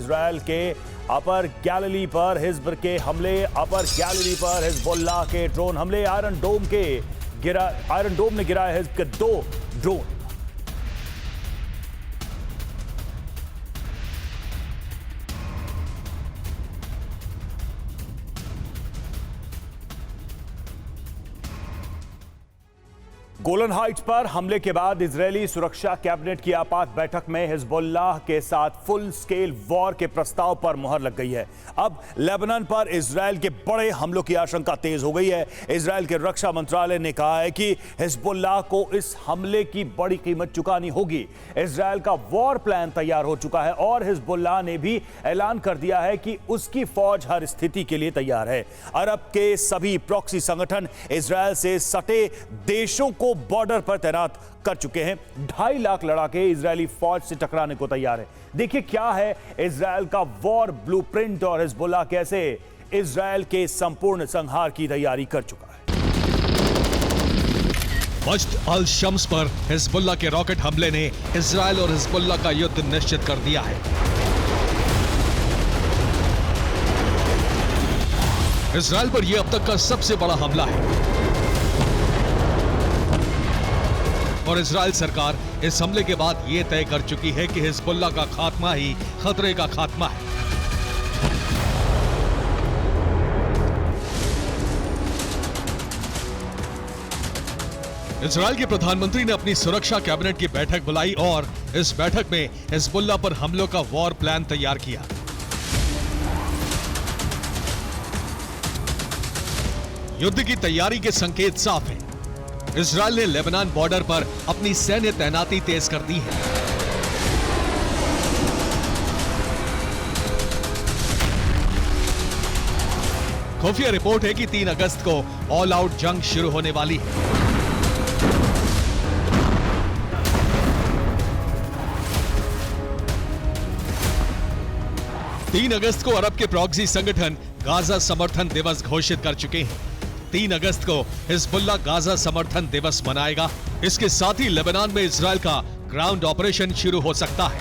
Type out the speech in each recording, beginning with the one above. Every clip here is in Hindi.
इजराइल के अपर गैलिली पर हिजब के हमले, अपर गैलिली पर हिजबुल्लाह के ड्रोन हमले, आयरन डोम ने गिराए हिजब के 2 ड्रोन। गोलन हाइट्स पर हमले के बाद इजरायली सुरक्षा कैबिनेट की आपात बैठक में हिजबुल्लाह के साथ फुल स्केल वॉर के प्रस्ताव पर मुहर लग गई है। अब लेबनान पर इजरायल के बड़े हमलों की आशंका तेज हो गई है। इजरायल के रक्षा मंत्रालय ने कहा है कि हिजबुल्लाह को इस हमले की बड़ी कीमत चुकानी होगी। इजरायल का वॉर प्लान तैयार हो चुका है और हिजबुल्लाह ने भी ऐलान कर दिया है कि उसकी फौज हर स्थिति के लिए तैयार है। अरब के सभी प्रॉक्सी संगठन इजरायल से सटे देशों को बॉर्डर पर तैनात कर चुके हैं। 2.5 लाख लड़ाके इजरायली फौज से टकराने को तैयार है। देखिए क्या है इजरायल का वॉर ब्लूप्रिंट और हिजबुल्लाह कैसे इजरायल के संपूर्ण संहार की तैयारी कर चुका है। मश्त अल शम्स पर हिजबुल्लाह के रॉकेट हमले ने इजरायल और हिजबुल्लाह का युद्ध निश्चित कर दिया है। इजरायल पर यह अब तक का सबसे बड़ा हमला है और इजरायल सरकार इस हमले के बाद यह तय कर चुकी है कि हिजबुल्लाह का खात्मा ही खतरे का खात्मा है। इजरायल के प्रधानमंत्री ने अपनी सुरक्षा कैबिनेट की बैठक बुलाई और इस बैठक में हिजबुल्लाह पर हमलों का वॉर प्लान तैयार किया। युद्ध की तैयारी के संकेत साफ हैं। इजरायल ने लेबनान बॉर्डर पर अपनी सैन्य तैनाती तेज कर दी है। खुफिया रिपोर्ट है कि 3 अगस्त को ऑल आउट जंग शुरू होने वाली है। तीन अगस्त को अरब के प्रॉक्सी संगठन गाजा समर्थन दिवस घोषित कर चुके हैं। 3 अगस्त को हिजबुल्लाह गाजा समर्थन दिवस मनाएगा। इसके साथ ही लेबनान में इजरायल का ग्राउंड ऑपरेशन शुरू हो सकता है।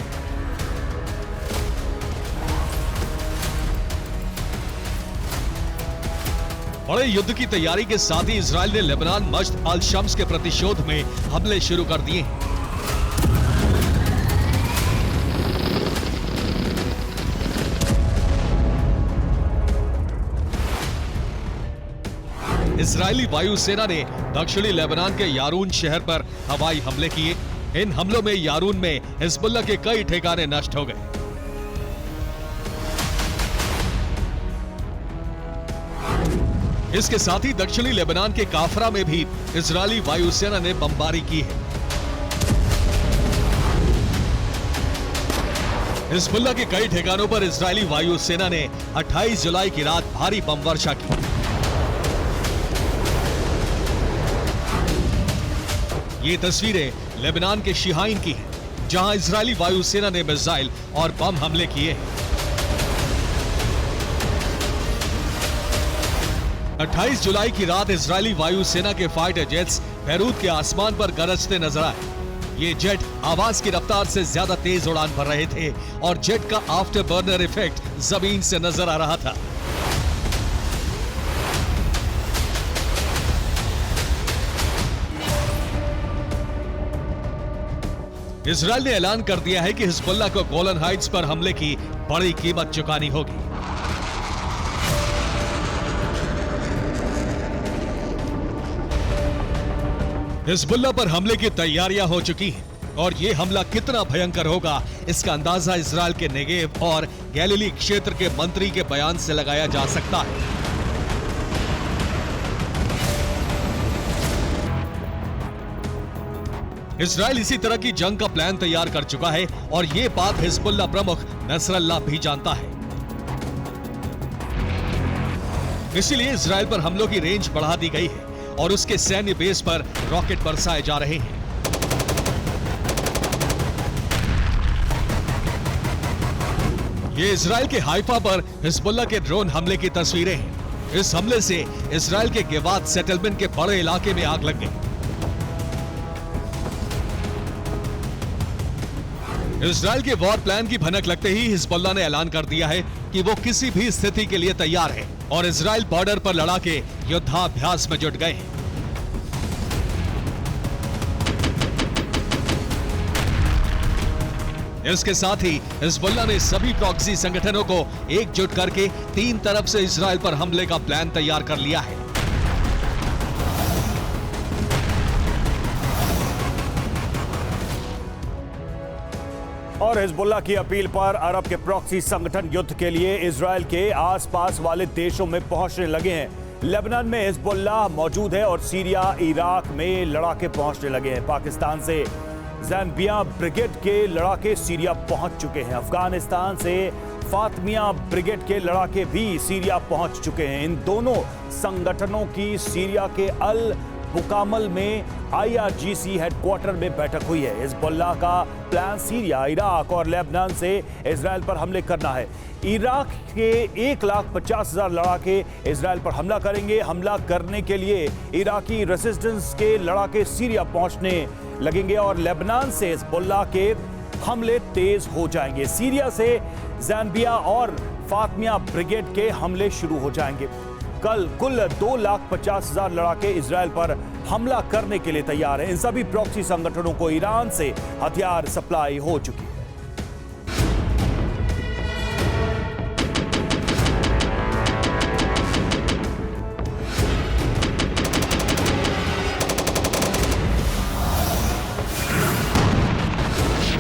बड़े युद्ध की तैयारी के साथ ही इजरायल ने लेबनान मश्त अल शम्स के प्रतिशोध में हमले शुरू कर दिए हैं। इजरायली वायुसेना ने दक्षिणी लेबनान के यारून शहर पर हवाई हमले किए। इन हमलों में यारून में हिजबुल्लाह के कई ठिकाने नष्ट हो गए। इसके साथ ही दक्षिणी लेबनान के काफरा में भी इजरायली वायुसेना ने बमबारी की है। हिजबुल्लाह के कई ठिकानों पर इजरायली वायुसेना ने 28 जुलाई की रात भारी बम वर्षा की। ये तस्वीरें लेबनान के शिहाइन की हैं, जहां इजरायली वायुसेना ने मिसाइल और बम हमले किए हैं। 28 जुलाई की रात इजरायली वायुसेना के फाइटर जेट्स बैरूत के आसमान पर गरजते नजर आए। ये जेट आवाज की रफ्तार से ज्यादा तेज उड़ान भर रहे थे और जेट का आफ्टर बर्नर इफेक्ट जमीन से नजर आ रहा था। इजरायल ने ऐलान कर दिया है कि हिजबुल्लाह को गोलन हाइट्स पर हमले की बड़ी कीमत चुकानी होगी। हिजबुल्लाह पर हमले की तैयारियां हो चुकी हैं और यह हमला कितना भयंकर होगा इसका अंदाजा इजरायल के नेगेव और गैलिली क्षेत्र के मंत्री के बयान से लगाया जा सकता है। इजरायल इसी तरह की जंग का प्लान तैयार कर चुका है और यह बात हिजबुल्लाह प्रमुख नसरल्लाह भी जानता है। इसीलिए इजरायल पर हमलों की रेंज बढ़ा दी गई है और उसके सैन्य बेस पर रॉकेट बरसाए जा रहे हैं। ये इजरायल के हाइफा पर हिजबुल्लाह के ड्रोन हमले की तस्वीरें हैं। इस हमले से इजरायल के गेवात सेटलमेंट के बड़े इलाके में आग लग गई। इजराइल के वॉर प्लान की भनक लगते ही हिजबुल्लाह ने ऐलान कर दिया है कि वो किसी भी स्थिति के लिए तैयार है और इजराइल बॉर्डर पर लड़ाके युद्धाभ्यास में जुट गए हैं। इसके साथ ही हिजबुल्लाह ने सभी प्रॉक्सी संगठनों को एकजुट करके 3 तरफ से इजराइल पर हमले का प्लान तैयार कर लिया है। और हिजबुल्लाह की अपील पर अरब के प्रॉक्सी संगठन युद्ध के लिए इजराइल के आसपास वाले देशों में पहुंचने लगे हैं। लेबनान में हिजबुल्लाह मौजूद है और सीरिया, इराक में लड़ाके पहुंचने लगे हैं। पाकिस्तान से ज़ैम्बिया ब्रिगेड के लड़ाके सीरिया पहुंच चुके हैं। अफगानिस्तान से फातमिया ब्रिगेड के लड़ाके भी सीरिया पहुंच चुके हैं। इन दोनों संगठनों की सीरिया के अल बुकामल में IRGC हेडक्वार्टर में बैठक हुई है। हिजबुल्लाह का प्लान सीरिया, इराक और लेबनान से इजराइल पर हमले करना है। इराक के 1,50,000 लड़ाके इजराइल पर हमला करेंगे। हमला करने के लिए इराकी रेजिस्टेंस के लड़ाके सीरिया पहुंचने लगेंगे और लेबनान से हिजबुल्लाह के हमले तेज हो जाएंगे। सीरिया से ज़ैम्बिया और फातमिया ब्रिगेड के हमले शुरू हो जाएंगे। कल कुल 2,50,000 लड़ाके इजराइल पर हमला करने के लिए तैयार हैं। इन सभी प्रॉक्सी संगठनों को ईरान से हथियार सप्लाई हो चुकी है।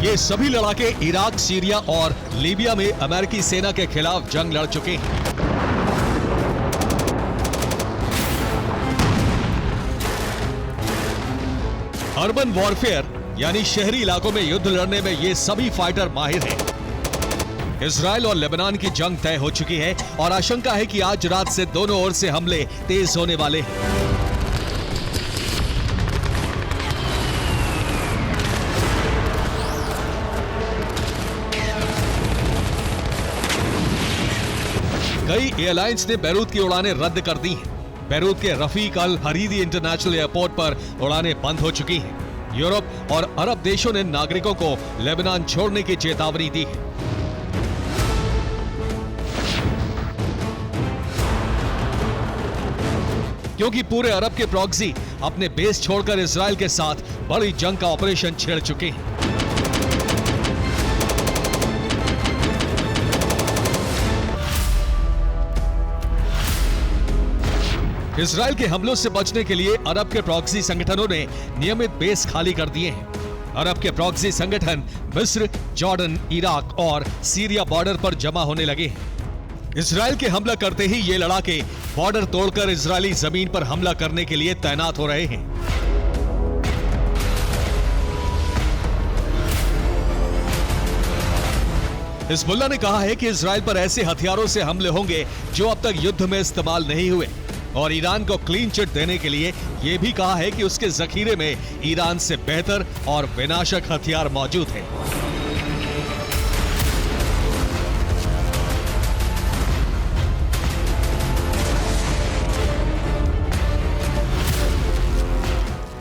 ये सभी लड़ाके इराक, सीरिया और लीबिया में अमेरिकी सेना के खिलाफ जंग लड़ चुके हैं। अर्बन वॉरफेयर यानी शहरी इलाकों में युद्ध लड़ने में ये सभी फाइटर माहिर हैं। इजराइल और लेबनान की जंग तय हो चुकी है और आशंका है कि आज रात से दोनों ओर से हमले तेज होने वाले हैं। कई एयरलाइंस ने बैरूत की उड़ानें रद्द कर दी हैं। बैरूत के रफीक अल हरीदी इंटरनेशनल एयरपोर्ट पर उड़ानें बंद हो चुकी हैं। यूरोप और अरब देशों ने नागरिकों को लेबनान छोड़ने की चेतावनी दी है। क्योंकि पूरे अरब के प्रॉक्सी अपने बेस छोड़कर इजराइल के साथ बड़ी जंग का ऑपरेशन छेड़ चुके हैं। इजराइल के हमलों से बचने के लिए अरब के प्रॉक्सी संगठनों ने नियमित बेस खाली कर दिए हैं। अरब के प्रॉक्सी संगठन मिस्र, जॉर्डन, इराक और सीरिया बॉर्डर पर जमा होने लगे हैं। इजराइल के हमला करते ही ये लड़ाके बॉर्डर तोड़कर इजरायली जमीन पर हमला करने के लिए तैनात हो रहे हैं। हिजबुल्लाह ने कहा है कि इजराइल पर ऐसे हथियारों से हमले होंगे जो अब तक युद्ध में इस्तेमाल नहीं हुए और ईरान को क्लीन चिट देने के लिए यह भी कहा है कि उसके जखीरे में ईरान से बेहतर और विनाशक हथियार मौजूद हैं।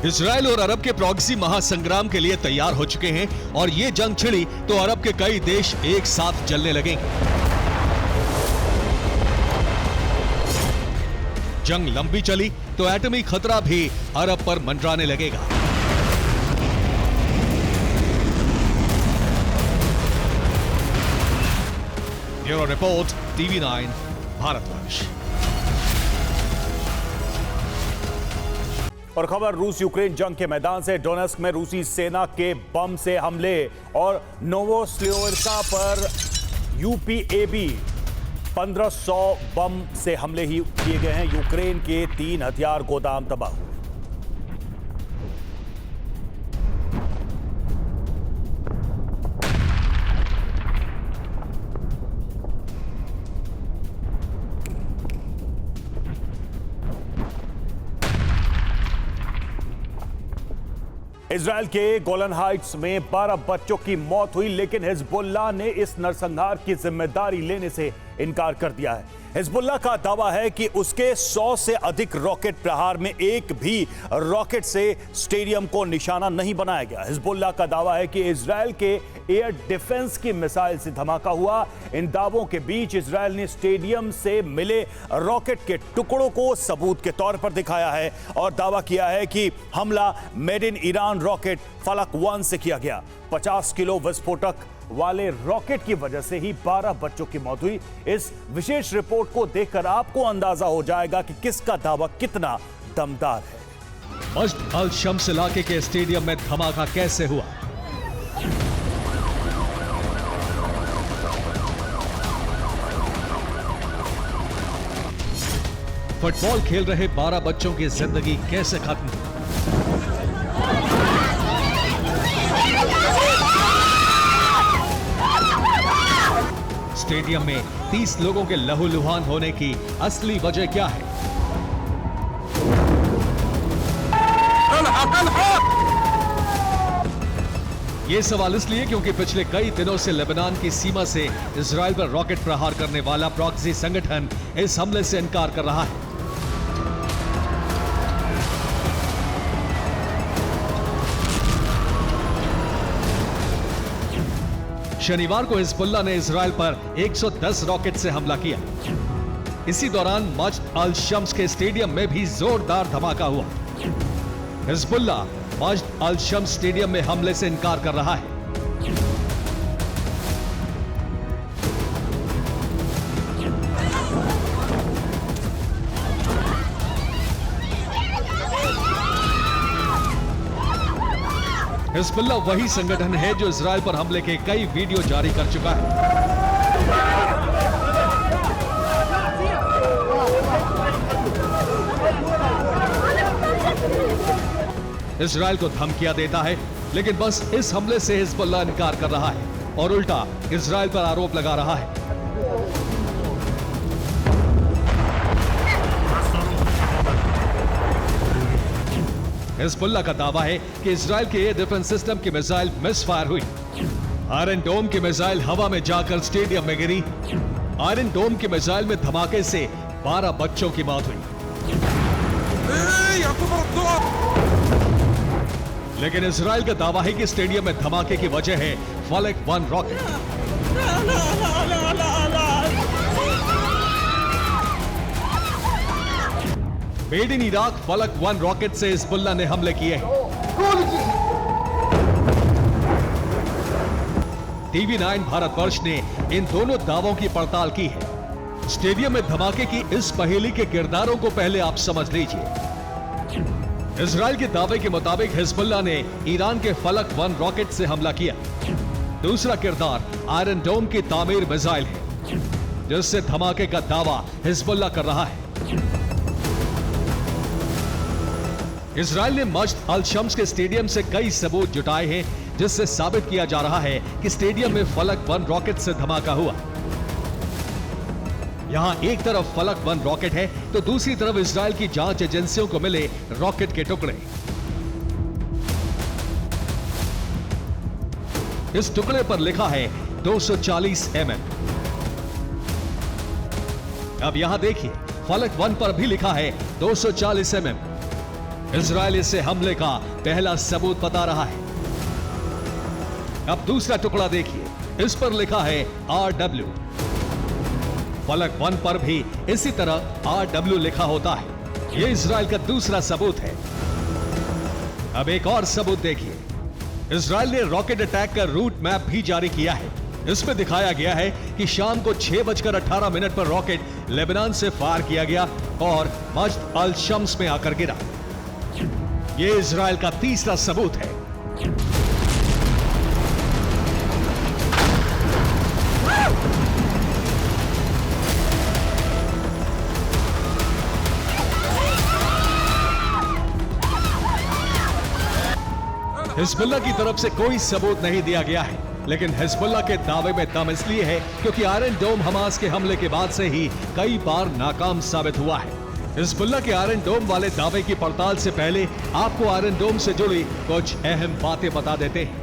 इजराइल और अरब के प्रॉक्सी महासंग्राम के लिए तैयार हो चुके हैं और ये जंग छिड़ी तो अरब के कई देश एक साथ जलने लगेंगे। जंग लंबी चली तो एटमी खतरा भी अरब पर मंडराने लगेगा। Bureau report, TV9 Bharatvarsh. और खबर रूस यूक्रेन जंग के मैदान से। डोनेस्क में रूसी सेना के बम से हमले और नोवोसियोर्स्क पर UPAB 1500 बम से हमले ही किए गए हैं। यूक्रेन के 3 हथियार गोदाम तबाह। इजराइल के गोलन हाइट्स में 12 बच्चों की मौत हुई, लेकिन हिजबुल्लाह ने इस नरसंहार की जिम्मेदारी लेने से इनकार कर दिया है। हिजबुल्लाह का दावा है कि उसके 100 से अधिक रॉकेट प्रहार में एक भी रॉकेट से स्टेडियम को निशाना नहीं बनाया गया। हिजबुल्लाह का दावा है कि इजरायल के एयर डिफेंस की मिसाइल से धमाका हुआ। इन दावों के बीच इजरायल ने स्टेडियम से मिले रॉकेट के टुकड़ों को सबूत के तौर पर दिखाया है और दावा किया है कि हमला मेड इन ईरान रॉकेट फलक 1 से किया गया। 50 किलो विस्फोटक वाले रॉकेट की वजह से ही 12 बच्चों की मौत हुई। इस विशेष रिपोर्ट को देखकर आपको अंदाजा हो जाएगा कि किसका दावा कितना दमदार है। मस्जिद अल शम्स इलाके के स्टेडियम में धमाका कैसे हुआ? फुटबॉल खेल रहे 12 बच्चों की जिंदगी कैसे खत्म हुई? स्टेडियम में 30 लोगों के लहूलुहान होने की असली वजह क्या है? ये सवाल इसलिए क्योंकि पिछले कई दिनों से लेबनान की सीमा से इजराइल पर रॉकेट प्रहार करने वाला प्रॉक्सी संगठन इस हमले से इनकार कर रहा है। शनिवार को हिजबुल्लाह ने इजराइल पर 110 रॉकेट से हमला किया। इसी दौरान मस्जिद अल शम्स के स्टेडियम में भी जोरदार धमाका हुआ। हिजबुल्लाह मस्जिद अल शम्स स्टेडियम में हमले से इनकार कर रहा है। हिजबुल्लाह वही संगठन है जो इजराइल पर हमले के कई वीडियो जारी कर चुका है। इजराइल को धमकियां देता है, लेकिन बस इस हमले से हिजबुल्लाह इनकार कर रहा है और उल्टा इजराइल पर आरोप लगा रहा है। हिजबुल्लाह का दावा है कि इजराइल के एयर डिफेंस सिस्टम की मिसाइल मिस फायर हुई। आयरन डोम की मिसाइल हवा में जाकर स्टेडियम में गिरी। आयरन डोम की मिसाइल में धमाके से 12 बच्चों की मौत हुई। लेकिन इजराइल का दावा है कि स्टेडियम में धमाके की वजह है फलक 1 रॉकेट। मेड इन इराक फलक 1 रॉकेट से हिजबुल्लाह ने हमले किए हैं। TV9 भारतवर्ष ने इन दोनों दावों की पड़ताल की है। स्टेडियम में धमाके की इस पहेली के किरदारों को पहले आप समझ लीजिए। इजराइल के दावे के मुताबिक हिजबुल्लाह ने ईरान के फलक 1 रॉकेट से हमला किया। दूसरा किरदार आयरन डोम की तामीर मिसाइल है, जिससे धमाके का दावा हिजबुल्लाह कर रहा है। इजराइल ने मस्जिद अल शम्स के स्टेडियम से कई सबूत जुटाए हैं, जिससे साबित किया जा रहा है कि स्टेडियम में फलक 1 रॉकेट से धमाका हुआ। यहां एक तरफ फलक 1 रॉकेट है तो दूसरी तरफ इजराइल की जांच एजेंसियों को मिले रॉकेट के टुकड़े। इस टुकड़े पर लिखा है 240 mm। अब यहां देखिए, फलक 1 पर भी लिखा है 240 mm। इजराइल इसे हमले का पहला सबूत बता रहा है। अब दूसरा टुकड़ा देखिए, इस पर लिखा है RW। फलक 1 पर भी इसी तरह RW लिखा होता है। यह इजराइल का दूसरा सबूत है। अब एक और सबूत देखिए, इजराइल ने रॉकेट अटैक का रूट मैप भी जारी किया है। इसमें दिखाया गया है कि शाम को 6:18 पर रॉकेट लेबनान से फायर किया गया और मस्जिद अल शम्स में आकर गिरा। यह इजराइल का तीसरा सबूत है। हिजबुल्लाह की तरफ से कोई सबूत नहीं दिया गया है, लेकिन हिजबुल्लाह के दावे में दम इसलिए है क्योंकि आयरन डोम हमास के हमले के बाद से ही कई बार नाकाम साबित हुआ है। हिजबुल्लाह के आयरन डोम वाले दावे की पड़ताल से पहले आपको आयरन डोम से जुड़ी कुछ अहम बातें बता देते हैं।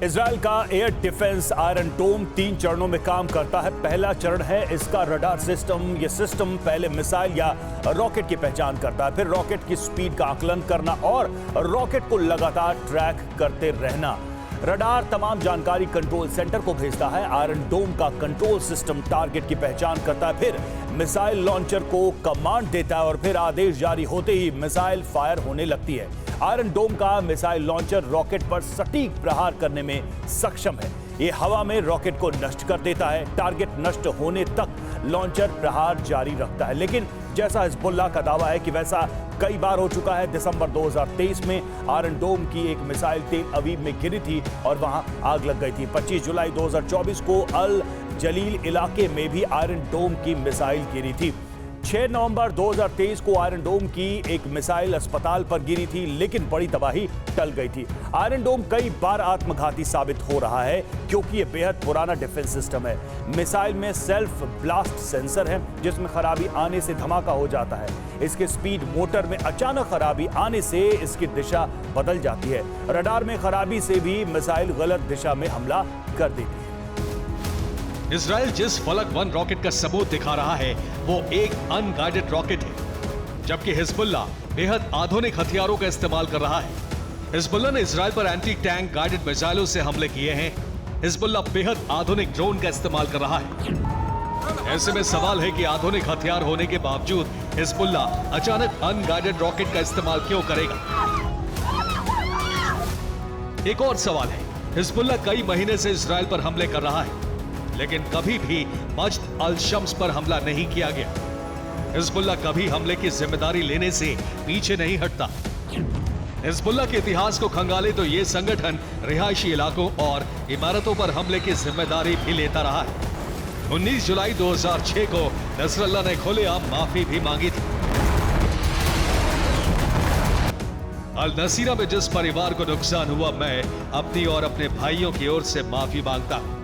इजराइल का एयर डिफेंस आयरन डोम 3 चरणों में काम करता है। पहला चरण है इसका रडार सिस्टम। यह सिस्टम पहले मिसाइल या रॉकेट की पहचान करता है, फिर रॉकेट की स्पीड का आकलन करना और रॉकेट को लगातार ट्रैक करते रहना। रडार तमाम जानकारी कंट्रोल सेंटर को भेजता है। आयरन डोम का कंट्रोल सिस्टम टारगेट की पहचान करता है, फिर मिसाइल लॉन्चर को कमांड देता है और फिर आदेश जारी होते ही मिसाइल फायर होने लगती है। आयरन डोम का मिसाइल लॉन्चर रॉकेट पर सटीक प्रहार करने में सक्षम है। ये हवा में रॉकेट को नष्ट कर देता है। टारगेट नष्ट होने तक लॉन्चर प्रहार जारी रखता है, लेकिन जैसा हिजबुल्लाह का दावा है कि वैसा कई बार हो चुका है। दिसंबर 2023 में आयरन डोम की एक मिसाइल तेल अवीव में गिरी थी और वहां आग लग गई थी। 25 जुलाई 2024 को अल जलील इलाके में भी आयरन डोम की मिसाइल गिरी थी। 6 नवंबर 2023 को आयरन डोम की एक मिसाइल अस्पताल पर गिरी थी, लेकिन बड़ी तबाही टल गई थी। आयरन डोम कई बार आत्मघाती साबित हो रहा है क्योंकि यह बेहद पुराना डिफेंस सिस्टम है। मिसाइल में सेल्फ ब्लास्ट सेंसर है जिसमें खराबी आने से धमाका हो जाता है। इसके स्पीड मोटर में अचानक खराबी आने से इसकी दिशा बदल जाती है। रडार में खराबी से भी मिसाइल गलत दिशा में हमला कर देती है। इजराइल जिस फलक 1 रॉकेट का सबूत दिखा रहा है वो एक अनगाइडेड रॉकेट है, जबकि हिजबुल्लाह बेहद आधुनिक हथियारों का इस्तेमाल कर रहा है। हिजबुल्लाह ने इजराइल पर एंटी टैंक गाइडेड मिसाइलों से हमले किए हैं। हिजबुल्लाह बेहद आधुनिक ड्रोन का इस्तेमाल कर रहा है। ऐसे में सवाल है कि आधुनिक हथियार होने के बावजूद हिजबुल्लाह अचानक अनगाइडेड रॉकेट का इस्तेमाल क्यों करेगा। एक और सवाल है, हिजबुल्लाह कई महीने से इजराइल पर हमले कर रहा है, लेकिन कभी भी मस्जिद अल शम्स पर हमला नहीं किया गया। हिजबुल्लाह कभी हमले की जिम्मेदारी लेने से पीछे नहीं हटता। हिजबुल्लाह के इतिहास को खंगाले तो ये संगठन रिहायशी इलाकों और इमारतों पर हमले की जिम्मेदारी भी लेता रहा है। 19 जुलाई 2006 को नसरल्लाह ने खुलेआम माफी भी मांगी थी। अल नसीरा में जिस परिवार को नुकसान हुआ, मैं अपनी और अपने भाइयों की ओर से माफी मांगता हूं।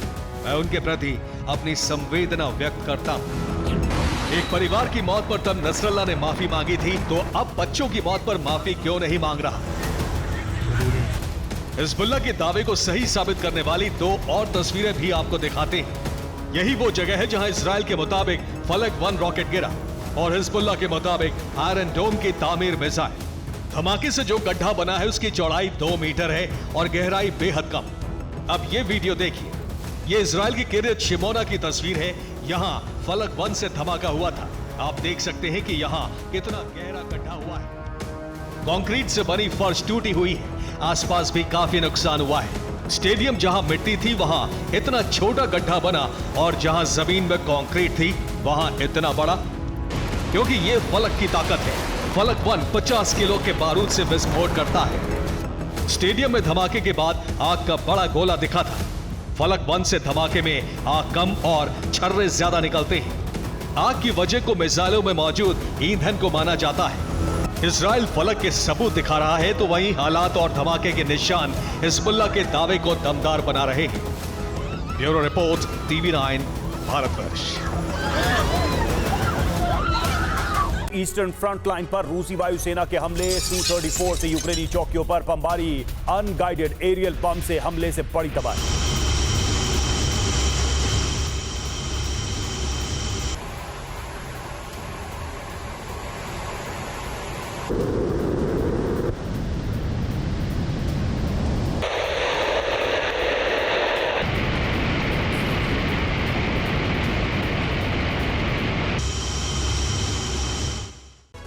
मैं उनके प्रति अपनी संवेदना व्यक्त करता हूं। एक परिवार की मौत पर तब नसरल्लाह ने माफी मांगी थी, तो अब बच्चों की मौत पर माफी क्यों नहीं मांग रहा। हिजबुल्लाह के दावे को सही साबित करने वाली 2 और तस्वीरें भी आपको दिखाते हैं। यही वो जगह है जहां इजराइल के मुताबिक फलक 1 रॉकेट गिरा और हिजबुल्लाह के मुताबिक आयरन डोम की तामीर मिसाइल। धमाके से जो गड्ढा बना है उसकी चौड़ाई 2 मीटर है और गहराई बेहद कम। अब ये वीडियो देखिए। ये इजराइल की किरियत शिमोना की तस्वीर है। यहाँ फलक 1 से धमाका हुआ था। आप देख सकते हैं कि यहाँ कितना गहरा गड्ढा हुआ है। कंक्रीट से बनी फर्श टूटी हुई है। आसपास भी काफी नुकसान हुआ है। स्टेडियम जहाँ मिट्टी थी वहाँ इतना छोटा गड्ढा बना और जहाँ जमीन में कंक्रीट थी वहाँ इतना बड़ा, क्योंकि ये फलक की ताकत है। फलक 1 50 किलो के बारूद से विस्फोट करता है। स्टेडियम में धमाके के बाद आग का बड़ा गोला दिखा था। फलक 1 से धमाके में आग कम और छर्रे ज्यादा निकलते हैं। आग की वजह को मिसाइलों में मौजूद ईंधन को माना जाता है। इजराइल फलक के सबूत दिखा रहा है तो वहीं हालात और धमाके के निशान हिजबुल्लाह के दावे को दमदार बना रहे हैं। Bureau report, TV9 Bharatvarsh. Eastern front line पर रूसी वायुसेना के हमले। Su-34 से यूक्रेनी चौकियों पर बमबारी। अनगाइडेड एरियल बम से हमले से बड़ी तबाही।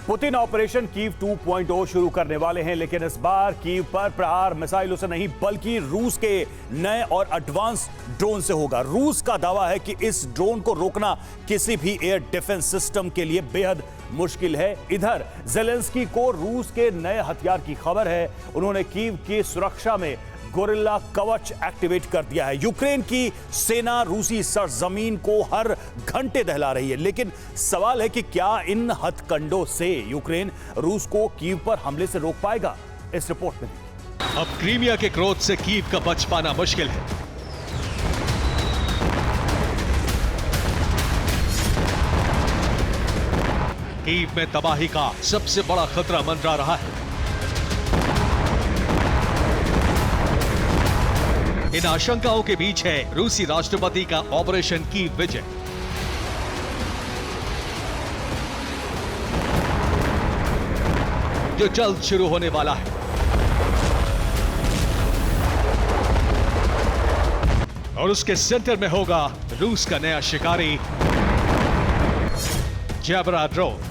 पुतिन ऑपरेशन कीव 2.0 शुरू करने वाले हैं, लेकिन इस बार कीव पर प्रहार मिसाइलों से नहीं बल्कि रूस के नए और एडवांस ड्रोन से होगा। रूस का दावा है कि इस ड्रोन को रोकना किसी भी एयर डिफेंस सिस्टम के लिए बेहद मुश्किल है। इधर जेलेंस्की को रूस के नए हथियार की खबर है। उन्होंने कीव की सुरक्षा में गोरिल्ला कवच एक्टिवेट कर दिया है। यूक्रेन की सेना रूसी सरजमीन को हर घंटे दहला रही है, लेकिन सवाल है कि क्या इन हथकंडों से यूक्रेन रूस को कीव पर हमले से रोक पाएगा। इस रिपोर्ट में अब क्रीमिया के क्रोध से कीव का बच पाना मुश्किल है। कीव में तबाही का सबसे बड़ा खतरा मंडरा रहा है। इन आशंकाओं के बीच है रूसी राष्ट्रपति का ऑपरेशन कीव विजय। जो जल्द शुरू होने वाला है। और उसके सेंटर में होगा रूस का नया शिकारी जैबरा ड्रोन।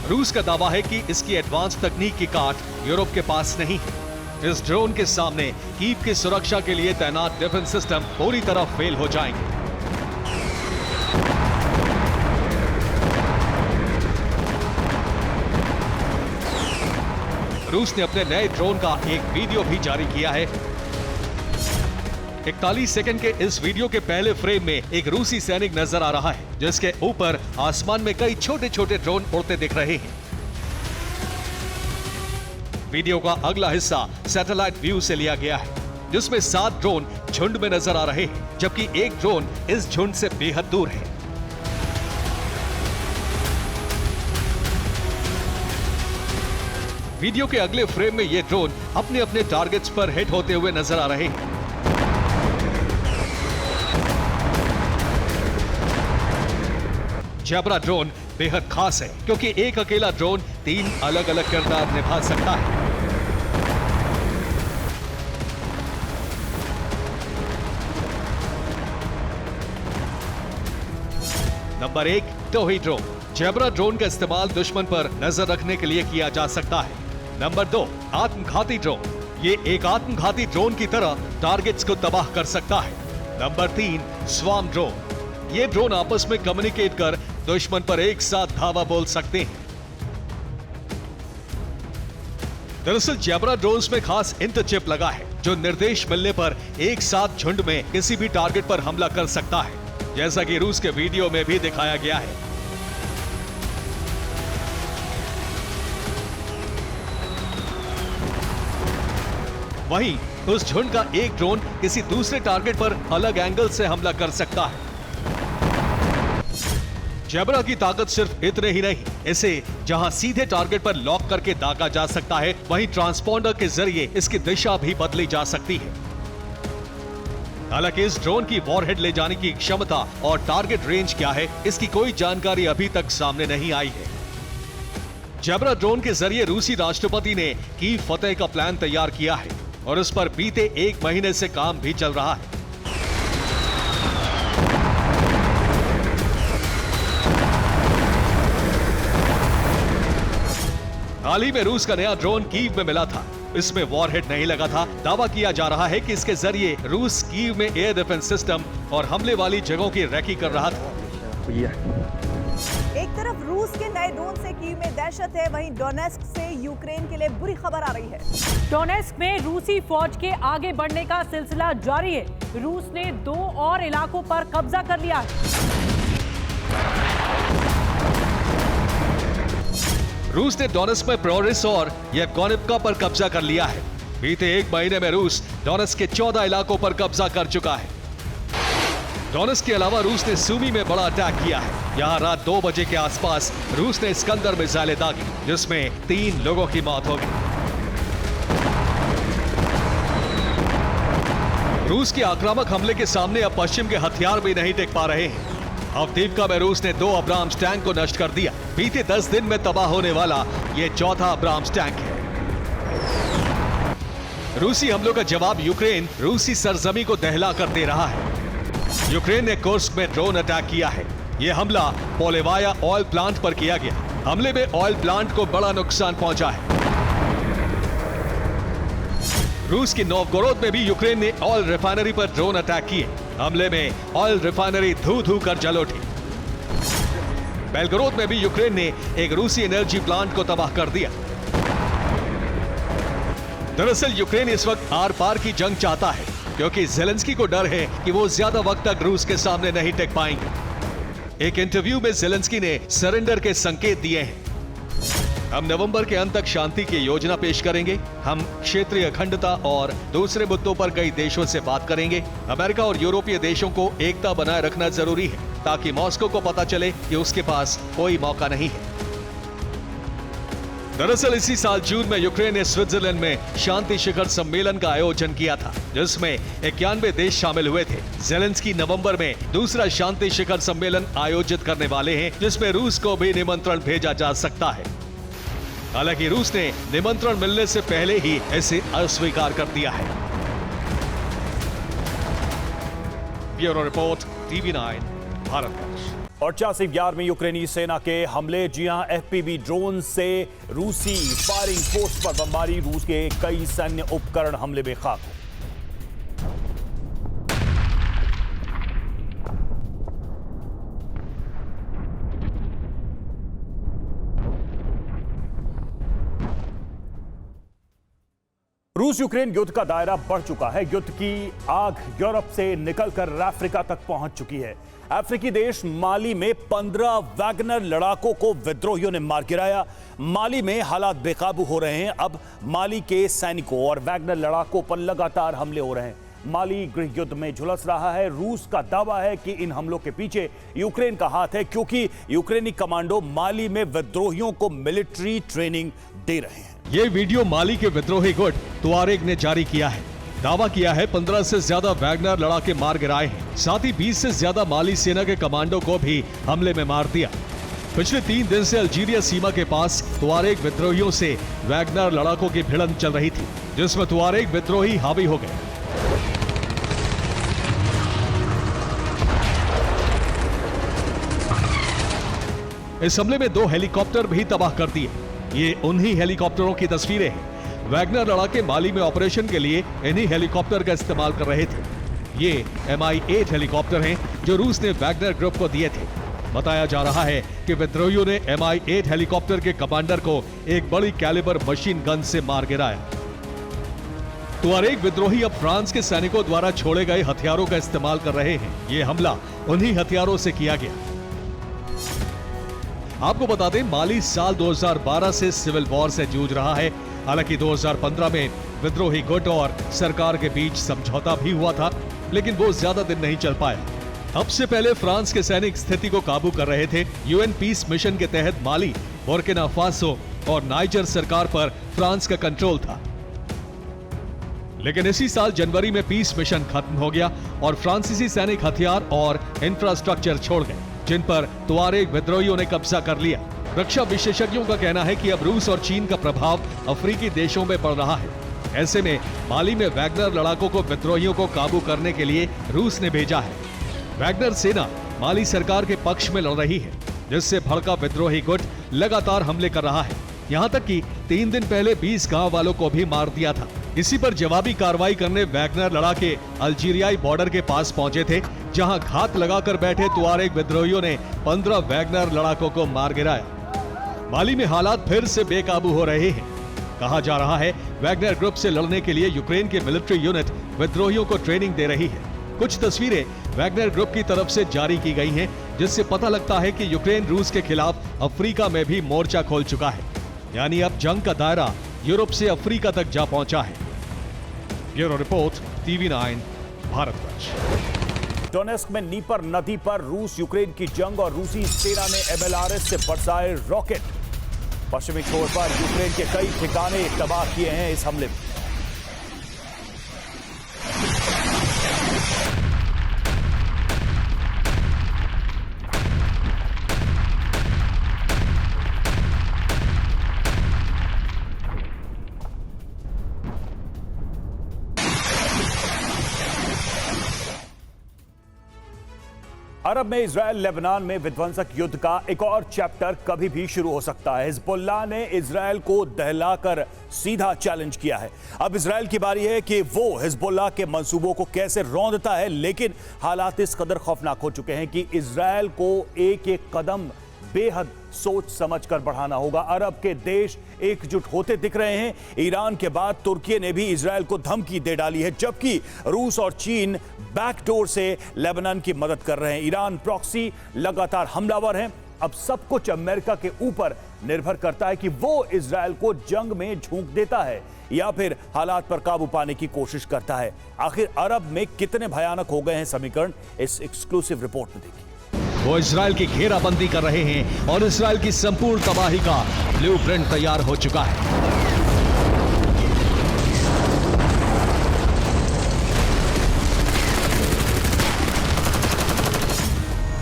रूस का दावा है कि इसकी एडवांस तकनीक की काट यूरोप के पास नहीं है। इस ड्रोन के सामने कीव की सुरक्षा के लिए तैनात डिफेंस सिस्टम पूरी तरह फेल हो जाएंगे। रूस ने अपने नए ड्रोन का एक वीडियो भी जारी किया है। 41 सेकंड के इस वीडियो के पहले फ्रेम में एक रूसी सैनिक नजर आ रहा है, जिसके ऊपर आसमान में कई छोटे छोटे ड्रोन उड़ते दिख रहे हैं। वीडियो का अगला हिस्सा सैटेलाइट व्यू से लिया गया है, जिसमें 7 ड्रोन झुंड में नजर आ रहे हैं, जबकि एक ड्रोन इस झुंड से बेहद दूर है। वीडियो के अगले फ्रेम में ये ड्रोन अपने अपने टारगेट्स पर हिट होते हुए नजर आ रहे हैं। जैबरा ड्रोन बेहद खास है, क्योंकि एक अकेला ड्रोन 3 अलग अलग किरदार निभा सकता है। नंबर 1, टोही ड्रोन। जैबरा ड्रोन का इस्तेमाल दुश्मन पर नजर रखने के लिए किया जा सकता है। नंबर 2, आत्मघाती ड्रोन। ये एक आत्मघाती ड्रोन की तरह टारगेट्स को तबाह कर सकता है। Number 3, swarm drone. ये ड्रोन आपस में कम्युनिकेट कर दुश्मन पर एक साथ धावा बोल सकते हैं। दरअसल जैबरा ड्रोन्स में खास इंटरचिप लगा है, जो निर्देश मिलने पर एक साथ झुंड में किसी भी टारगेट पर हमला कर सकता है, जैसा कि रूस के वीडियो में भी दिखाया गया है। वहीं उस झुंड का एक ड्रोन किसी दूसरे टारगेट पर अलग एंगल से हमला कर सकता है। जैबरा की ताकत सिर्फ इतने ही नहीं, इसे जहां सीधे टारगेट पर लॉक करके दागा जा सकता है, वहीं ट्रांसपॉन्डर के जरिए इसकी दिशा भी बदली जा सकती है। हालांकि इस ड्रोन की वॉरहेड ले जाने की क्षमता और टारगेट रेंज क्या है, इसकी कोई जानकारी अभी तक सामने नहीं आई है। जैबरा ड्रोन के जरिए रूसी राष्ट्रपति ने कीव फतेह का प्लान तैयार किया है और उस पर बीते 1 महीने से काम भी चल रहा है। हाल ही में रूस का नया ड्रोन कीव में मिला था। इसमें वॉरहेड नहीं लगा था। दावा किया जा रहा है कि इसके जरिए रूस कीव में एयर डिफेंस सिस्टम और हमले वाली जगहों की रैकी कर रहा था। एक तरफ रूस के नए ड्रोन से कीव में दहशत है, वहीं डोनेस्क से यूक्रेन के लिए बुरी खबर आ रही है। डोनेस्क में रूसी फौज के आगे बढ़ने का सिलसिला जारी है। रूस ने 2 और इलाकों पर कब्जा कर लिया है। रूस ने डोनेस्क में प्रोरिस और येवगोनिवका पर कब्जा कर लिया है। बीते 1 महीने में रूस डोनेस्क के 14 इलाकों पर कब्जा कर चुका है। डोनेस्क के अलावा रूस ने सूमी में बड़ा अटैक किया है। यहां रात 2 बजे के आसपास रूस ने स्कंदर मिसाइलें दागी, जिसमें 3 लोगों की मौत हो गई। रूस के आक्रामक हमले के सामने अब पश्चिम के हथियार भी नहीं टिक पा रहे हैं। अवदीवका में रूस ने 2 अब्राम्स टैंक को नष्ट कर दिया। बीते 10 दिन में तबाह होने वाला ये 4था अब्राम्स टैंक है। रूसी हमलों का जवाब यूक्रेन रूसी सरजमी को दहला कर दे रहा है। यूक्रेन ने कुर्स्क में ड्रोन अटैक किया है। यह हमला पोलेवाया ऑयल प्लांट पर किया गया। हमले में ऑयल प्लांट को बड़ा नुकसान पहुंचा है। रूस की नोवगोरोद में भी यूक्रेन ने ऑयल रिफाइनरी पर ड्रोन अटैक किए। हमले में ऑयल रिफाइनरी धू कर जल उठी। बेलगोरोद में भी यूक्रेन ने एक रूसी एनर्जी प्लांट को तबाह कर दिया। दरअसल यूक्रेन इस वक्त आर पार की जंग चाहता है, क्योंकि ज़ेलेंस्की को डर है कि वो ज्यादा वक्त तक रूस के सामने नहीं टिक पाएंगे। एक इंटरव्यू में ज़ेलेंस्की ने सरेंडर के संकेत दिए हैं। हम नवंबर के अंत तक शांति की योजना पेश करेंगे। हम क्षेत्रीय अखंडता और दूसरे मुद्दों पर कई देशों से बात करेंगे। अमेरिका और यूरोपीय देशों को एकता बनाए रखना जरूरी है, ताकि मॉस्को को पता चले कि उसके पास कोई मौका नहीं है। दरअसल इसी साल जून में यूक्रेन ने स्विट्जरलैंड में शांति शिखर सम्मेलन का आयोजन किया था, जिसमें 91 देश शामिल हुए थे। ज़ेलेंस्की नवंबर में दूसरा शांति शिखर सम्मेलन आयोजित करने वाले हैं, जिसमें रूस को भी निमंत्रण भेजा जा सकता है। हालांकि रूस ने निमंत्रण मिलने से पहले ही इसे अस्वीकार कर दिया है। Bureau report, TV9 Bharatvarsh. और 84 यूक्रेनी सेना के हमले, जी हां, FPV ड्रोन से रूसी फायरिंग पोस्ट पर बमबारी, रूस के कई सैन्य उपकरण हमले में खाक हो। रूस यूक्रेन युद्ध का दायरा बढ़ चुका है। युद्ध की आग यूरोप से निकलकर अफ्रीका तक पहुंच चुकी है। अफ्रीकी देश माली में 15 वैगनर लड़ाकों को विद्रोहियों ने मार गिराया। माली में हालात बेकाबू हो रहे हैं। अब माली के सैनिकों और वैगनर लड़ाकों पर लगातार हमले हो रहे हैं। माली गृह युद्ध में झुलस रहा है। रूस का दावा है कि इन हमलों के पीछे यूक्रेन का हाथ है, क्योंकि यूक्रेनी कमांडो माली में विद्रोहियों को मिलिट्री ट्रेनिंग दे रहे हैं। ये वीडियो माली के विद्रोही गुट तुआरेग ने जारी किया है। दावा किया है 15 से ज्यादा वैगनर लड़ाके मार गिराए हैं। साथ ही 20 से ज्यादा माली सेना के कमांडो को भी हमले में मार दिया। पिछले 3 दिन से अल्जीरिया सीमा के पास तुआरेग विद्रोहियों से वैगनर लड़ाकों की भिड़ंत चल रही थी, जिसमें तुआरेग विद्रोही हावी हो गए। इस हमले में 2 हेलीकॉप्टर भी तबाह कर दिए। ये उन्हीं हेलीकॉप्टरों की तस्वीरें हैं। वैगनर लड़ाके माली में ऑपरेशन के लिए इन्हीं हेलीकॉप्टर का इस्तेमाल कर रहे थे। ये Mi-8 हेलीकॉप्टर हैं जो रूस ने वैगनर ग्रुप को दिए थे। बताया जा रहा है कि विद्रोहियों ने Mi-8 हेलीकॉप्टर के कमांडर को एक बड़ी कैलिबर मशीन गन से मार गिराया। तुआरेग विद्रोही अब फ्रांस के सैनिकों द्वारा छोड़े गए हथियारों का इस्तेमाल कर रहे हैं। ये हमला उन्हीं हथियारों से किया गया। आपको बता दें, माली साल 2012 से सिविल वॉर से जूझ रहा है। हालांकि 2015 में विद्रोही गुट और सरकार के बीच समझौता भी हुआ था, लेकिन वो ज्यादा दिन नहीं चल पाया। अब से पहले फ्रांस के सैनिक स्थिति को काबू कर रहे थे। UN पीस मिशन के तहत माली, बुर्किना फासो और नाइजर सरकार पर फ्रांस का कंट्रोल था। लेकिन इसी साल जनवरी में पीस मिशन खत्म हो गया और फ्रांसीसी सैनिक हथियार और इंफ्रास्ट्रक्चर छोड़ गए, जिन पर तुआरेग विद्रोहियों ने कब्जा कर लिया। रक्षा विशेषज्ञों का कहना है कि अब रूस और चीन का प्रभाव अफ्रीकी देशों में बढ़ रहा है। ऐसे में माली में वैगनर लड़ाकों को विद्रोहियों को काबू करने के लिए रूस ने भेजा है। वैगनर सेना माली सरकार के पक्ष में लड़ रही है, जिससे भड़का विद्रोही गुट लगातार हमले कर रहा है। यहाँ तक कि 3 दिन पहले 20 गांव वालों को भी मार दिया था। इसी पर जवाबी कार्रवाई करने वैगनर लड़ाके अल्जीरियाई बॉर्डर के पास पहुंचे थे, जहां घात लगाकर बैठे तुआरेग विद्रोहियों ने 15 वैगनर लड़ाकों को मार गिराया। माली में हालात फिर से बेकाबू हो रहे हैं। कहा जा रहा है वैगनर ग्रुप से लड़ने के लिए यूक्रेन की मिलिट्री यूनिट विद्रोहियों को ट्रेनिंग दे रही है। कुछ तस्वीरें वैगनर ग्रुप की तरफ से जारी की गई हैं, जिससे पता लगता है कि यूक्रेन रूस के खिलाफ अफ्रीका में भी मोर्चा खोल चुका है। यानी अब जंग का दायरा यूरोप से अफ्रीका तक जा पहुंचा है। Bureau report, TV9 Bharatvarsh. Donetsk में नीपर नदी पर रूस यूक्रेन की जंग और रूसी सेना ने MLRS से बरसाए रॉकेट। पश्चिमी छोर पर यूक्रेन के कई ठिकाने तबाह किए हैं इस हमले में। अरब में इजराइल लेबनान में विध्वंसक युद्ध का एक और चैप्टर कभी भी शुरू हो सकता है। हिजबुल्लाह ने इजराइल को दहलाकर सीधा चैलेंज किया है। अब इजराइल की बारी है कि वो हिजबुल्लाह के मंसूबों को कैसे रौंदता है, लेकिन हालात इस कदर खौफनाक हो चुके हैं कि इजराइल को एक एक कदम बेहद सोच समझकर बढ़ाना होगा। अरब के देश एकजुट होते दिख रहे हैं। ईरान के बाद तुर्की ने भी इजराइल को धमकी दे डाली है, जबकि रूस और चीन बैकडोर से लेबनान की मदद कर रहे हैं। ईरान प्रॉक्सी लगातार हमलावर हैं। अब सब कुछ अमेरिका के ऊपर निर्भर करता है कि वो इजराइल को जंग में झोंक देता है या फिर हालात पर काबू पाने की कोशिश करता है। आखिर अरब में कितने भयानक हो गए हैं समीकरण, इस एक्सक्लूसिव रिपोर्ट में देखिए। वो इजराइल की घेराबंदी कर रहे हैं और इजराइल की संपूर्ण तबाही का ब्लूप्रिंट तैयार हो चुका है।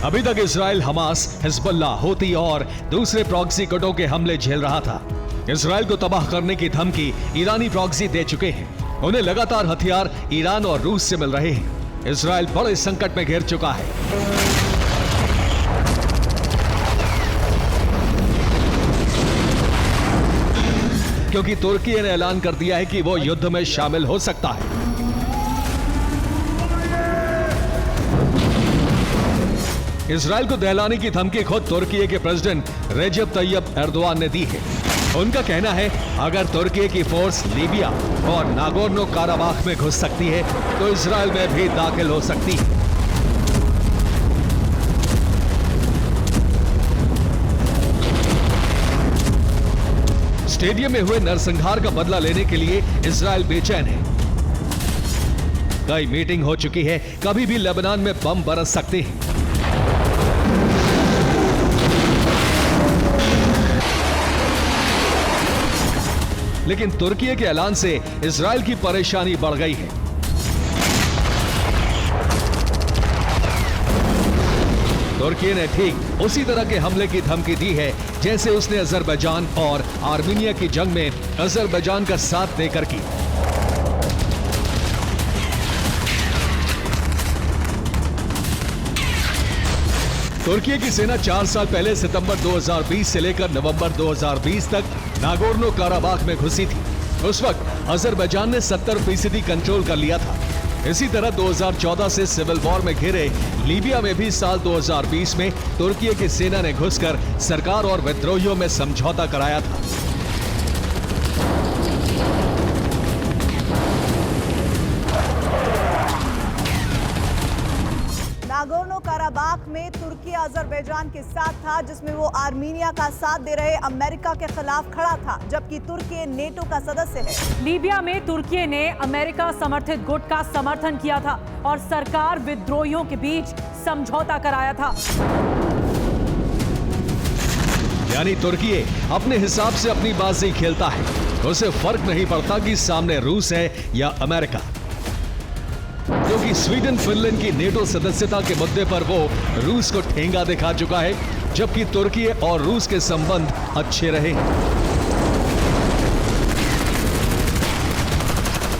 अभी तक इजराइल हमास, हिजबुल्लाह, हूती और दूसरे प्रॉक्सी गुटों के हमले झेल रहा था। इजराइल को तबाह करने की धमकी ईरानी प्रॉक्सी दे चुके हैं। उन्हें लगातार हथियार ईरान और रूस से मिल रहे हैं। इजराइल बड़े संकट में घिर चुका है। क्योंकि तुर्की ने ऐलान कर दिया है कि वो युद्ध में शामिल हो सकता है। इजराइल को दहलाने की धमकी खुद तुर्की के प्रेसिडेंट रेजब तैयब एर्दोआन ने दी है। उनका कहना है अगर तुर्की की फोर्स लीबिया और नागोर्नो काराबाख में घुस सकती है तो इजराइल में भी दाखिल हो सकती है। स्टेडियम में हुए नरसंहार का बदला लेने के लिए इजराइल बेचैन है। कई मीटिंग हो चुकी है, कभी भी लेबनान में बम बरस सकते हैं। लेकिन तुर्की के ऐलान से इजराइल की परेशानी बढ़ गई है। तुर्की ने ठीक उसी तरह के हमले की धमकी दी है जैसे उसने अजरबैजान और आर्मीनिया की जंग में अजरबैजान का साथ देकर की। तुर्की की सेना 4 साल पहले सितंबर 2020 से लेकर नवंबर 2020 तक नागोर्नो काराबाख में घुसी थी। उस वक्त अजरबैजान ने 70% कंट्रोल कर लिया था। इसी तरह 2014 से सिविल वॉर में घिरे लीबिया में भी साल 2020 में तुर्की की सेना ने घुसकर सरकार और विद्रोहियों में समझौता कराया था। नागोर्नो काराबाख में तुर्की अजरबैजान के साथ था, जिसमें वो आर्मीनिया का साथ दे रहे अमेरिका के खिलाफ खड़ा था, जबकि तुर्की नेटो का सदस्य है। लीबिया में तुर्की ने अमेरिका समर्थित गुट का समर्थन किया था और सरकार विद्रोहियों के बीच समझौता कराया था। यानी तुर्की अपने हिसाब से अपनी बाजी खेलता है। उसे फर्क नहीं पड़ता कि सामने रूस है या अमेरिका, क्योंकि स्वीडन फिनलैंड की नेटो सदस्यता के मुद्दे पर वो रूस को ठेंगा दिखा चुका है, जबकि तुर्की और रूस के संबंध अच्छे रहे।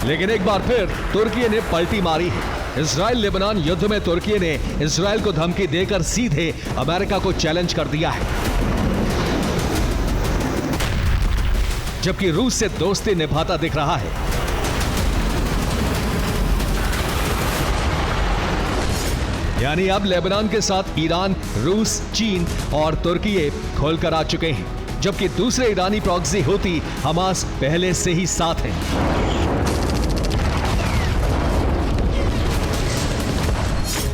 लेकिन एक बार फिर तुर्की ने पलटी मारी है। इजराइल लेबनान युद्ध में तुर्की ने इजराइल को धमकी देकर सीधे अमेरिका को चैलेंज कर दिया है, जबकि रूस से दोस्ती निभाता दिख रहा है। यानी अब लेबनान के साथ ईरान, रूस, चीन और तुर्की खोलकर आ चुके हैं, जबकि दूसरे ईरानी प्रॉक्सी हूती हमास पहले से ही साथ हैं।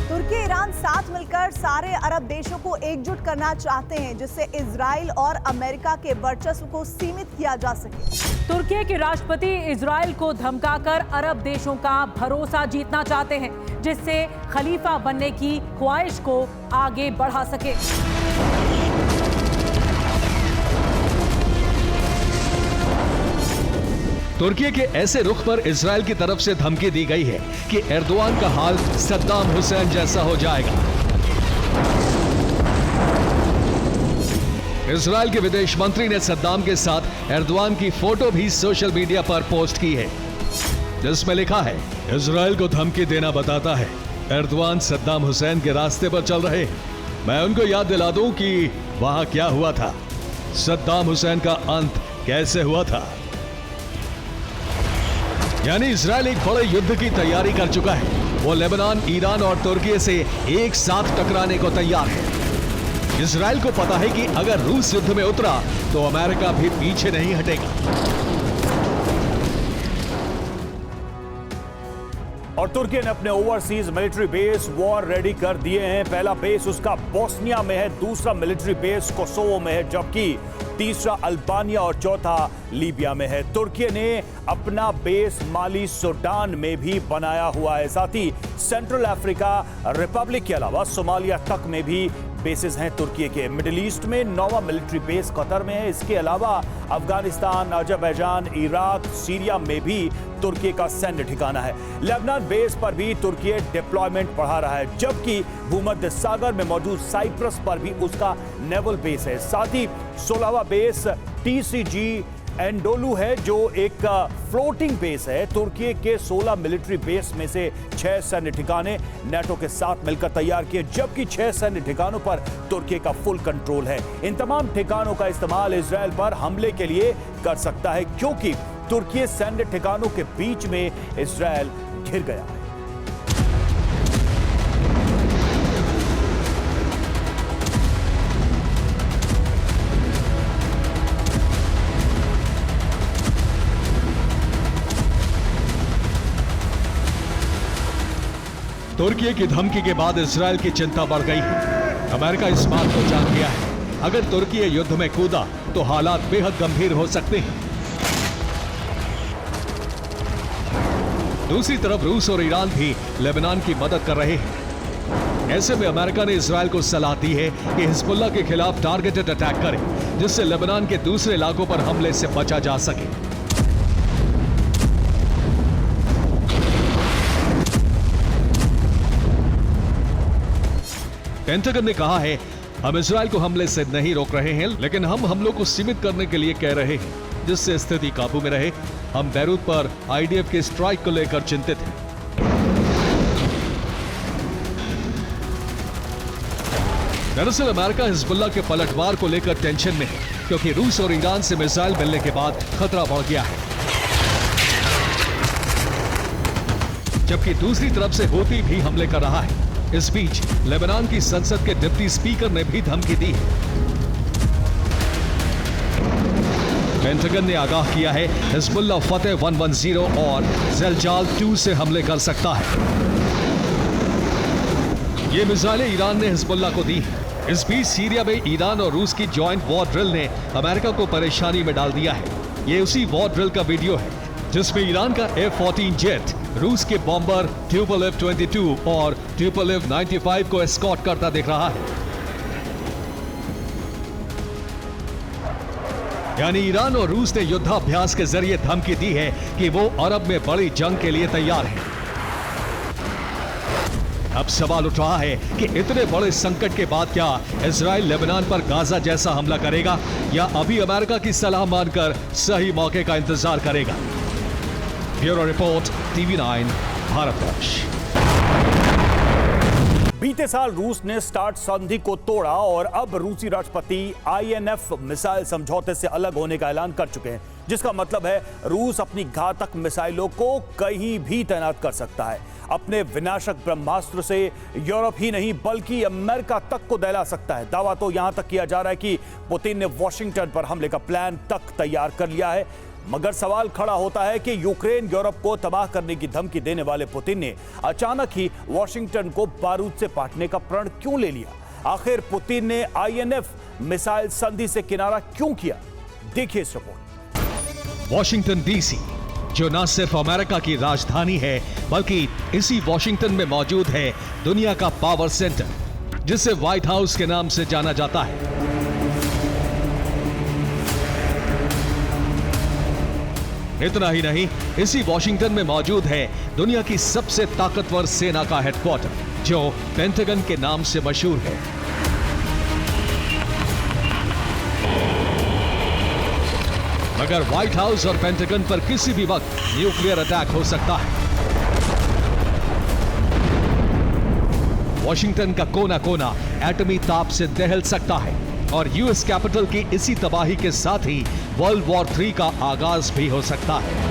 तुर्की ईरान साथ मिलकर सारे अरब देशों को एकजुट करना चाहते हैं, जिससे इजराइल और अमेरिका के वर्चस्व को सीमित किया जा सके। तुर्की के राष्ट्रपति इजराइल को धमकाकर अरब देशों का भरोसा जीतना चाहते हैं, जिससे खलीफा बनने की ख्वाहिश को आगे बढ़ा सके। तुर्की के ऐसे रुख पर इजराइल की तरफ से धमकी दी गई है कि एर्दोआन का हाल सद्दाम हुसैन जैसा हो जाएगा। इजराइल के विदेश मंत्री ने सद्दाम के साथ एर्दोआन की फोटो भी सोशल मीडिया पर पोस्ट की है, जिसमें लिखा है, इजराइल को धमकी देना बताता है एर्दोआन सद्दाम हुसैन के रास्ते पर चल रहे हैं। मैं उनको याद दिला दूं कि वहां क्या हुआ था, सद्दाम हुसैन का अंत कैसे हुआ था। यानी इजराइल एक बड़े युद्ध की तैयारी कर चुका है। वो लेबनान, ईरान और तुर्की से एक साथ टकराने को तैयार है। इजराइल को पता है कि अगर रूस युद्ध में उतरा तो अमेरिका भी पीछे नहीं हटेगा। और तुर्की ने अपने overseas military base war ready कर दिए हैं। पहला बेस उसका बोस्निया में है, दूसरा मिलिट्री बेस कोसोवो में है, जबकि तीसरा अल्बानिया और चौथा लीबिया में है। तुर्की ने अपना बेस माली, सूडान में भी बनाया हुआ है। साथ ही सेंट्रल अफ्रीका रिपब्लिक के अलावा सोमालिया तक में भी बेसेस हैं तुर्की के। मिडिल ईस्ट में 9वां मिलिट्री बेस कतर में है। इसके अलावा अफगानिस्तान, अजरबैजान, इराक, सीरिया में भी तुर्की का सैन्य ठिकाना है। लेबनान बेस पर भी तुर्की डिप्लॉयमेंट बढ़ा रहा है, जबकि भूमध्य सागर में मौजूद साइप्रस पर भी उसका नेवल बेस है। साथ ही 16वां बेस TCG एंडोलू है, जो एक फ्लोटिंग बेस है। तुर्की के 16 मिलिट्री बेस में से 6 सैन्य ठिकाने नाटो के साथ मिलकर तैयार किए, जबकि 6 सैन्य ठिकानों पर तुर्की का फुल कंट्रोल है। इन तमाम ठिकानों का इस्तेमाल इजरायल पर हमले के लिए कर सकता है, क्योंकि तुर्की सैन्य ठिकानों के बीच में इजरायल घिर गया है। तुर्की की धमकी के बाद इजरायल की चिंता बढ़ गई है। अमेरिका इस बात को जान गया है, अगर तुर्की युद्ध में कूदा तो हालात बेहद गंभीर हो सकते हैं। दूसरी तरफ रूस और ईरान भी लेबनान की मदद कर रहे हैं। ऐसे में अमेरिका ने इजरायल को सलाह दी है कि हिजबुल्लाह के खिलाफ टारगेटेड अटैक करे, जिससे लेबनान के दूसरे इलाकों पर हमले से बचा जा सके। पेंटागन ने कहा है, हम इजरायल को हमले से नहीं रोक रहे हैं, लेकिन हम हमलों को सीमित करने के लिए कह रहे हैं, जिससे स्थिति काबू में रहे। हम बैरूत पर IDF के स्ट्राइक को लेकर चिंतित हैं। दरअसल अमेरिका हिजबुल्लाह के पलटवार को लेकर टेंशन में है, क्योंकि रूस और ईरान से मिसाइल मिलने के बाद खतरा बढ़ गया है। जबकि दूसरी तरफ से हूती भी हमले कर रहा है। इस बीच लेबनान की संसद के डिप्टी स्पीकर ने भी धमकी दी है। पेंटागन ने आगाह किया है, हिजबुल्लाह फतेह 110 और ज़लजाल 2 से हमले कर सकता है। ये मिसाइलें ईरान ने हिजबुल्लाह को दी है। इस बीच सीरिया में ईरान और रूस की जॉइंट वॉर ड्रिल ने अमेरिका को परेशानी में डाल दिया है। ये उसी वॉर ड्रिल का वीडियो है, जिसमें ईरान का F-14 जेट रूस के बॉम्बर ट्यूपोलेव 22 और ट्यूपोलेव 95 को एस्कॉर्ट करता दिख रहा है। यानी ईरान और रूस ने युद्धाभ्यास के जरिए धमकी दी है कि वो अरब में बड़ी जंग के लिए तैयार हैं। अब सवाल उठ रहा है कि इतने बड़े संकट के बाद क्या इजराइल लेबनान पर गाजा जैसा हमला करेगा, या अभी अमेरिका की सलाह मानकर सही मौके का इंतजार करेगा। Bureau report, TV9 Bharatvarsh. बीते साल रूस ने स्टार्ट संधि को तोड़ा और अब रूसी राष्ट्रपति INF मिसाइल समझौते से अलग होने का ऐलान कर चुके हैं, जिसका मतलब है रूस अपनी घातक मिसाइलों को कहीं भी तैनात कर सकता है। अपने विनाशक ब्रह्मास्त्र से यूरोप ही नहीं बल्कि अमेरिका तक को दहला सकता है। दावा तो यहां तक किया जा रहा है कि पुतिन ने वॉशिंगटन पर हमले का प्लान तक तैयार कर लिया है। मगर सवाल खड़ा होता है कि यूक्रेन यूरोप को तबाह करने की धमकी देने वाले पुतिन ने अचानक ही वॉशिंगटन को बारूद से पाटने का प्रण क्यों ले लिया? आखिर पुतिन ने INF मिसाइल संधि से किनारा क्यों किया? देखिए इस रिपोर्ट। वॉशिंगटन DC, जो न सिर्फ अमेरिका की राजधानी है बल्कि इसी वॉशिंगटन में मौजूद है दुनिया का पावर सेंटर, जिसे व्हाइट हाउस के नाम से जाना जाता है। इतना ही नहीं, इसी वॉशिंगटन में मौजूद है दुनिया की सबसे ताकतवर सेना का हेडक्वार्टर, जो पेंटागन के नाम से मशहूर है। मगर व्हाइट हाउस और पेंटागन पर किसी भी वक्त न्यूक्लियर अटैक हो सकता है। वॉशिंगटन का कोना कोना एटमी ताप से दहल सकता है और यूएस कैपिटल की इसी तबाही के साथ ही वर्ल्ड वॉर 3 का आगाज भी हो सकता है।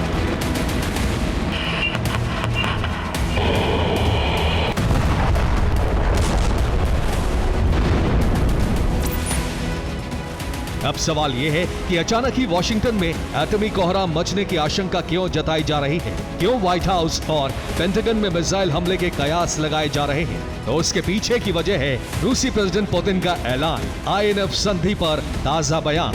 अब सवाल यह है कि अचानक ही वॉशिंगटन में एटमी कोहराम मचने की आशंका क्यों जताई जा रही है? क्यों व्हाइट हाउस और पेंटागन में मिसाइल हमले के कयास लगाए जा रहे हैं? तो उसके पीछे की वजह है रूसी प्रेसिडेंट पुतिन का ऐलान, INF संधि पर ताजा बयान।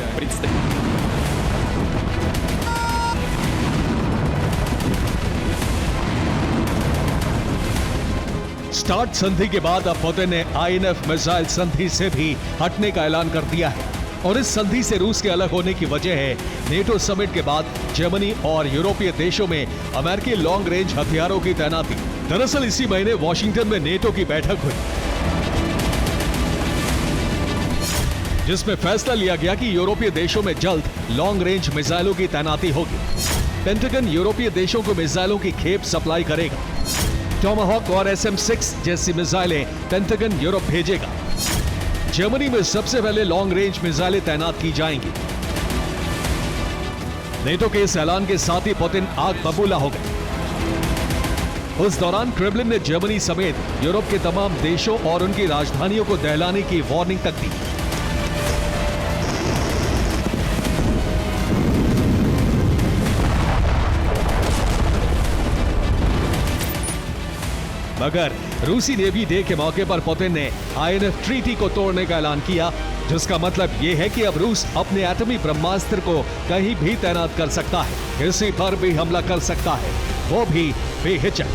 स्टार्ट संधि के बाद अब पुतिन ने INF मिसाइल संधि से भी हटने का ऐलान कर दिया है और इस संधि से रूस के अलग होने की वजह है नेटो समिट के बाद जर्मनी और यूरोपीय देशों में अमेरिकी लॉन्ग रेंज हथियारों की तैनाती। दरअसल इसी महीने वॉशिंगटन में नेटो की बैठक हुई जिसमें फैसला लिया गया कि यूरोपीय देशों में जल्द लॉन्ग रेंज मिसाइलों की तैनाती होगी। पेंटागन यूरोपीय देशों को मिसाइलों की खेप सप्लाई करेगा। टॉमाहॉक और SM-6 जैसी मिसाइलें पेंटागन यूरोप भेजेगा। जर्मनी में सबसे पहले लॉन्ग रेंज मिसाइलें तैनात की जाएंगी। नेटो के इस ऐलान के साथ ही पुतिन आग बबूला हो गए। उस दौरान क्रेमलिन ने जर्मनी समेत यूरोप के तमाम देशों और उनकी राजधानियों को दहलाने की वार्निंग तक दी। मगर रूसी नेवी डे के मौके पर पुतिन ने INF ट्रीटी को तोड़ने का ऐलान किया, जिसका मतलब यह है कि अब रूस अपने एटमी ब्रह्मास्त्र को कहीं भी तैनात कर सकता है, किसी पर भी हमला कर सकता है, वो भी बेहिचक।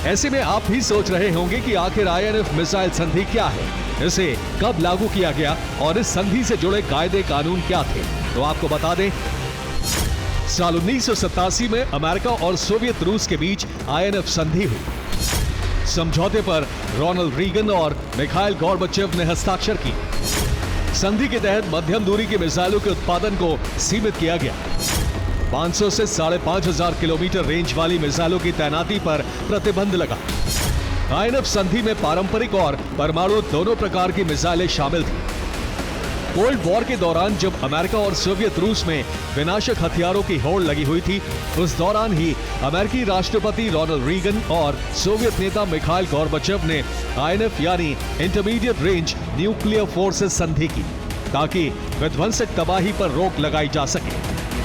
ऐसे में आप भी सोच रहे होंगे कि आखिर INF मिसाइल संधि क्या है, इसे कब लागू किया गया और इस संधि से जुड़े कायदे कानून क्या थे। तो आपको बता दें, साल 1987 में अमेरिका और सोवियत रूस के बीच INF संधि हुई। समझौते पर रोनाल्ड रीगन और मिखाइल गॉर्बाचेव ने हस्ताक्षर किए। संधि के तहत मध्यम दूरी के मिसाइलों के उत्पादन को सीमित किया गया। 500 से 5,500 किलोमीटर रेंज वाली मिसाइलों की तैनाती पर प्रतिबंध लगा। INF संधि में पारंपरिक और परमाणु दोनों प्रकार की मिसाइलें शामिल थी। कोल्ड वॉर के दौरान जब अमेरिका और सोवियत रूस में विनाशक हथियारों की होड़ लगी हुई थी, उस दौरान ही अमेरिकी राष्ट्रपति रोनाल्ड रीगन और सोवियत नेता मिखाइल गॉर्बाचेव ने INF यानी इंटरमीडिएट रेंज न्यूक्लियर फोर्सेस संधि की, ताकि विध्वंसक तबाही पर रोक लगाई जा सके।